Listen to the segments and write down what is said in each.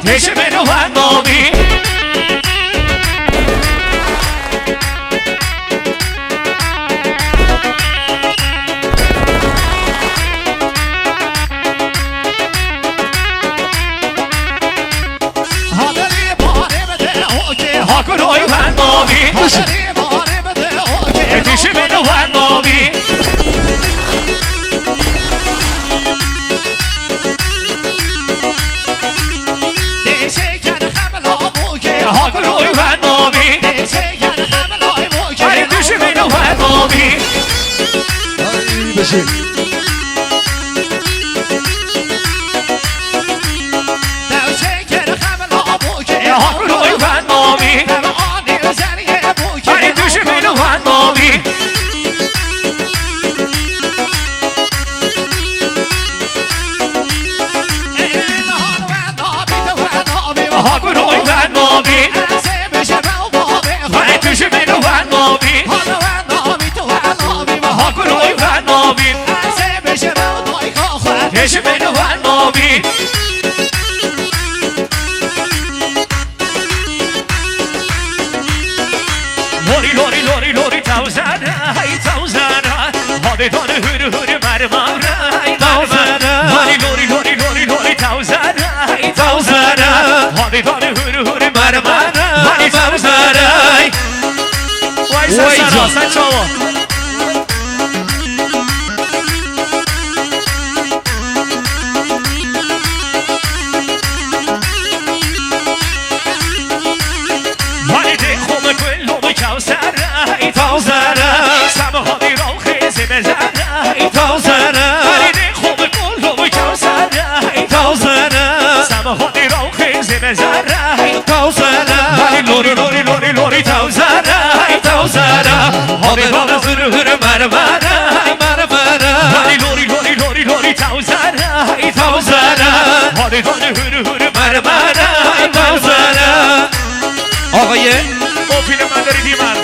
پیش منو هنگامی هاکروی هنگامی پیش منو هنگامی هاکروی هنگامی پیش منو هنگامی بشین هاکروی هنگامی پیش منو هنگامی هاکروی هنگامی پیش منو هنگامی هاکروی هنگامی پیش منو هنگامی لوری توزنه های توزنه هاده دانه هوری مرمانه های توزنه لوری توزنه های توزنه هاده دانه هوری مرمانه های توزنه وای سر چاوا لوری توزنه های توزنه هاده دانه هوری مرمانه های لوری توزنه های توزنه هاده دانه هوری مرمانه های توزنه آقای فیلم من داری دیمن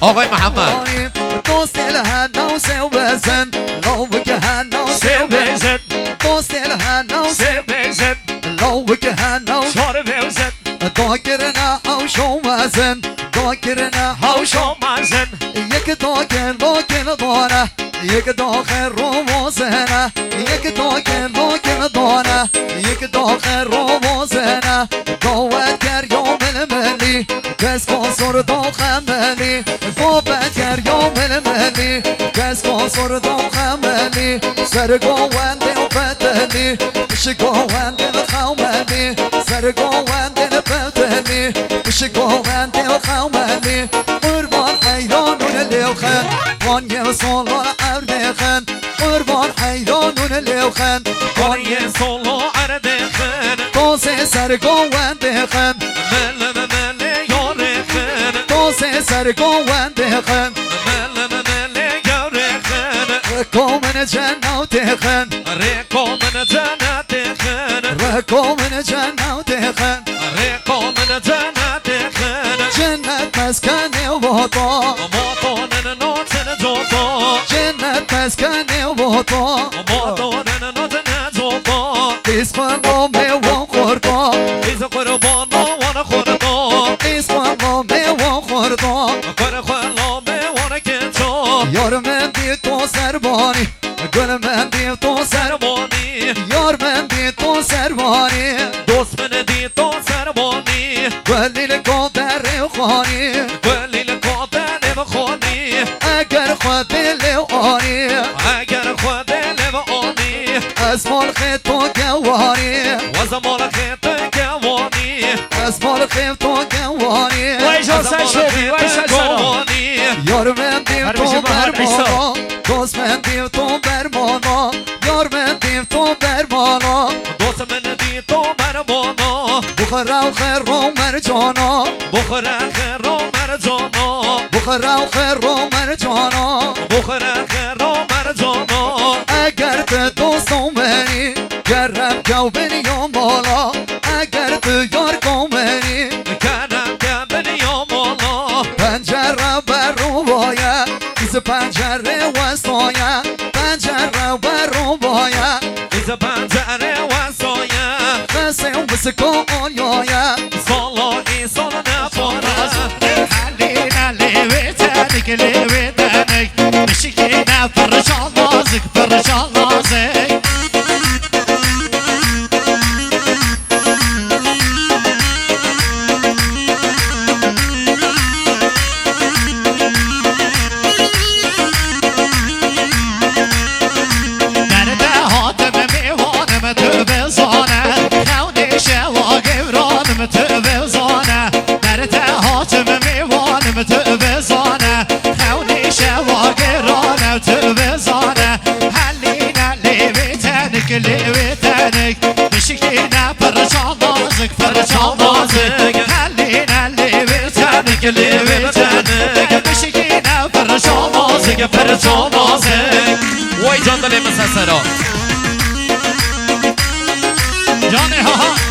آقای محمد دوست الهنا وسو بزن لو بكهنا سه بزد دوست الهنا سه بزد لو بكهنا چار بزد داكرنا او شو مازن داكرنا هاوشو مازن يك داكر داكر دانا يك داخر روموزنا يك داكر داكر دانا يك داخر روموزنا دواتر يوم الملي كاس كونسور دوخملي فوبتر يوم الملي كاس كونسور دوخملي سرقو وندي وفتلي شقو وندي وخوملي سرقو وندي وفتلي شقو وندي وخوملي قربان حيرانون اللوخن وان يوصل عردخن قربان حيرانون اللوخن وان يوصل عردخن توسي سرقو وندخن مل يورخن توسي سرقو وندخن مل يورخن ركو من جنة وتخن ريكو من جنة تخن ركو من جنة وتخن ريكو من جنة تخن جنة مسكني وبطا موطن نوتن جوطا جنة مسكني وبطا موطن نوتن جوطا اسم قومي وخرطا إذا قربانا وانا خرطا اسم قومي وخرطا قرخلامي وانا كنتا يار من دي تو سرباني قل من دي تو سرباني يار من دي تو سرباني دوست من دي تو سرباني قولي القدر وخاني قولي القدر وخاني اگر خود لواني اگر خود لواني اسمال خيطو قواني وزمال خيط قواني اسمال خيطو قواني ويجا سنشوفي ويجا قواني يار من ديو تو برمانا دوست من ديو تو برمانا يار من ديو تو برمانا دوست من دي تو برمانا بخرا وخير ومرجانا بخرا خير ومرجانا بخرا وخير ومرجانا بخرا خير ومرجانا اگر تو دوستم بنی گرم جو بنی و مالا اگر تو یار کن بنی کرم که بنی و مالا پنجره بر رو باید ایز پنجره وستاید پنجره بر رو باید ایز پنجره وستاید خسته بسکن یایا سالا ایسان نپارد حلينا لويتانك لويتانك مشينا فرشان نازك فرشان نازك تبزانه خوني شواقرانه وتبزانه حلينا لويتانك لويتانك مشينا فرشان نازك فرشان نازك حلينا لويتانك لويتانك مشينا فرشان نازك فرشان نازك وای جان دل مسسرا جاني ها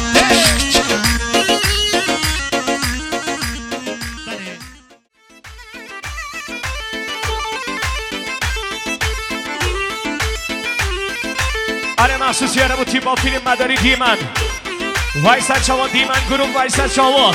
آره مخصوص یاره با تیم با فیلم مداری دیمن وایسد شما دیمن گروه وایسد شما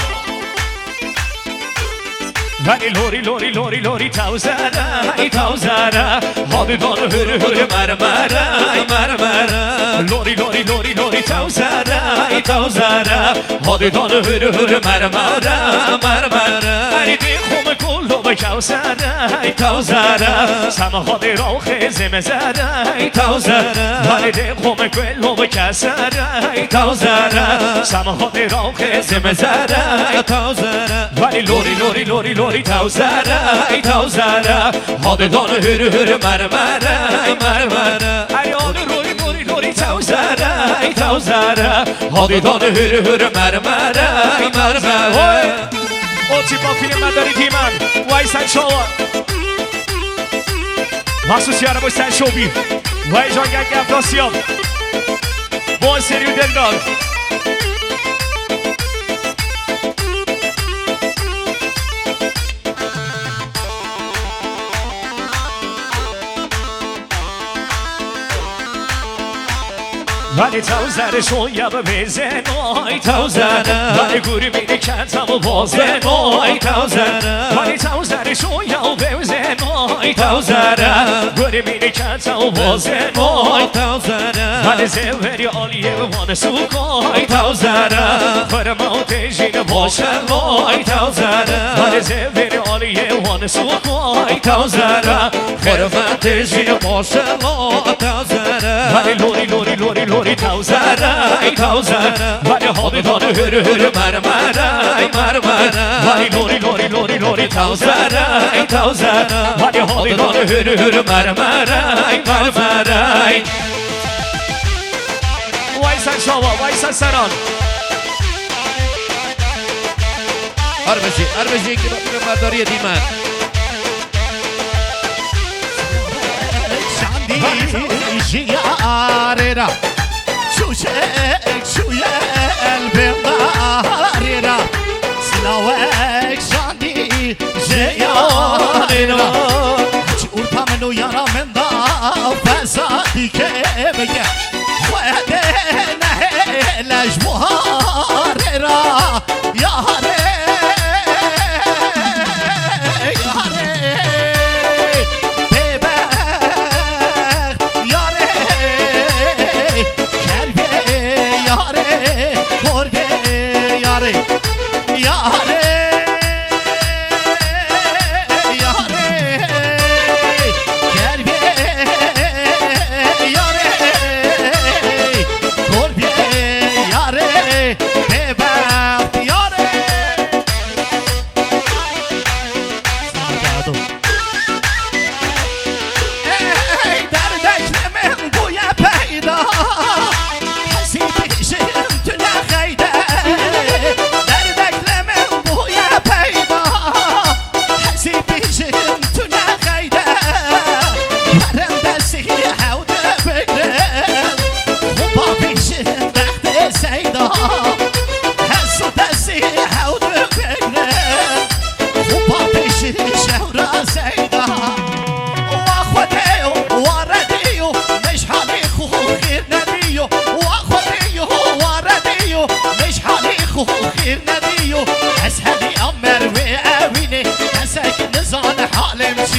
ولی لوری لوری لوری لوری توزره ای توزره حالی دانو هره هره مرمره مرمره لوری لوری لوری لوری توزره ای توزره حالی دانو هره هره مرمره مرمره ای دی خوم کلو به کوزره ای توزره سمه حالی رو خیزه مزره ای توزره ولی دی خوم کلو به کسره ای توزره سمه حالی رو خیزه مزره ای توزره ولی لوری لوری لوری لوری توزره ای توزره حاددان هره هره مرمره ای مرمره ایان روی لوری لوری توزره ای توزره حاددان هره هره مرمره ای مرمره او چی با فیلم مداری دیمن وای سن شوار مخصوص یاره باش سن شوبی وای جان گنگ افراسیاب با سریو دلدار ولی توزره شویا به بزن ای توزره ولی گوری بینی کتم و بازن ای توزره ولی توزره شویا به بزن ای توزره گوری بینی کتم و بازن ای توزره ولی زوری آلیه و وان سوک ای توزره فرما تجین باشن ای توزره ولی زوری آلیه و وان سوک ای توزره فرما تجین باشن ای توزره ولی لوری لوری لوری لوری توزره ای توزره ولی حالی دانه هره هره مرمره ای مرمره ولی لوری لوری لوری لوری توزره ای توزره ولی حالی دانه هره هره مرمره ای مرمره وایسن شما وایسن سران اربجی که با مداری دیمن جيارنا شوية البمارنا سلاوك شاندي جيارنا جورتا منو يارا من دا فسادي كبك وهدنا لجوارنا يا هري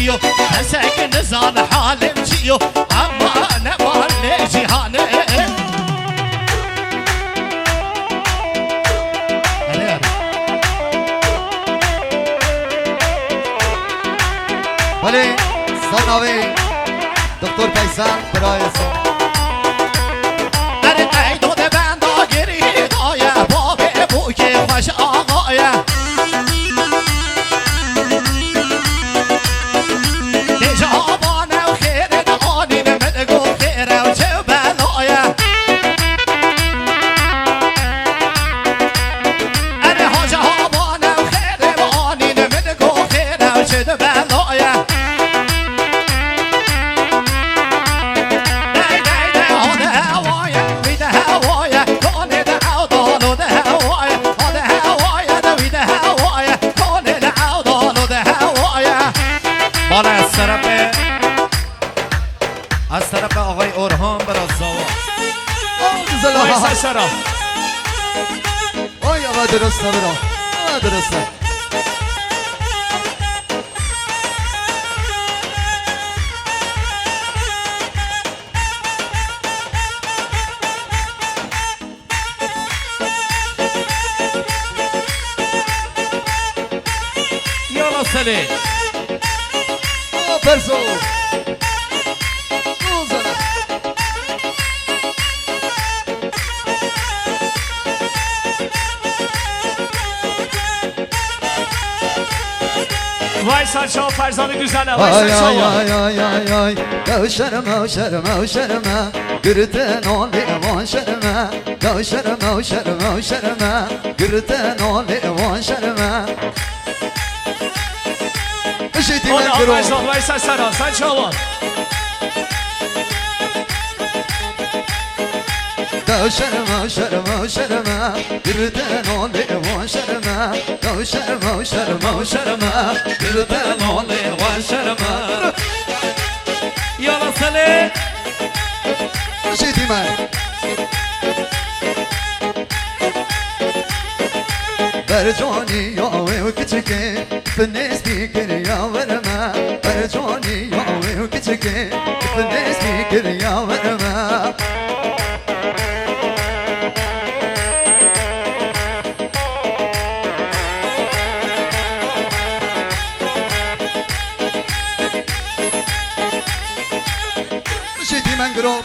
چیو هسک نزان حالم چیو اما نمان جهانه ولی سناوی دکتر پیسان برای سو اره قیدو ده بندا گری دایه بابه بوی خوش آقایه جوابانه و خیره دانین من گو خیره و چه بلایه اره ها جوابانه و خیره دانین من گو خیره و چه بلایه دی دی دی ها ده هوایه وی ده هوایه کنه ده عودالو ده هوایه ها ده هوایه ده وی ده هوایه کنه ده عودالو ده هوایه بالا از طرف آقای اورهان برازاوا وایسا سرا آی آقا درسته برا درسته یالا سلی پرسو وایسا شما فرزانه دوزنه آی وایسا آی شما آی آی آی آی یا شرمه شرمه شرمه گرتن آلی وان شرمه یا شرمه شرمه شرمه گرتن آلی وان شرمه اشیتی من آقا کرو فرزان وایسا سرا سن شما یا شرمه شرمه شرمه گرتن آلی وان شرمه یا شرمه شرمه شرمه گرتن آلی وان شرمه یالا سلی اشیتی من برجانی یاوی و کچکه فنس بیکر یا ورما برجانی یاوی و کچکه فنس بیکر یا ورما مشيتي من قروب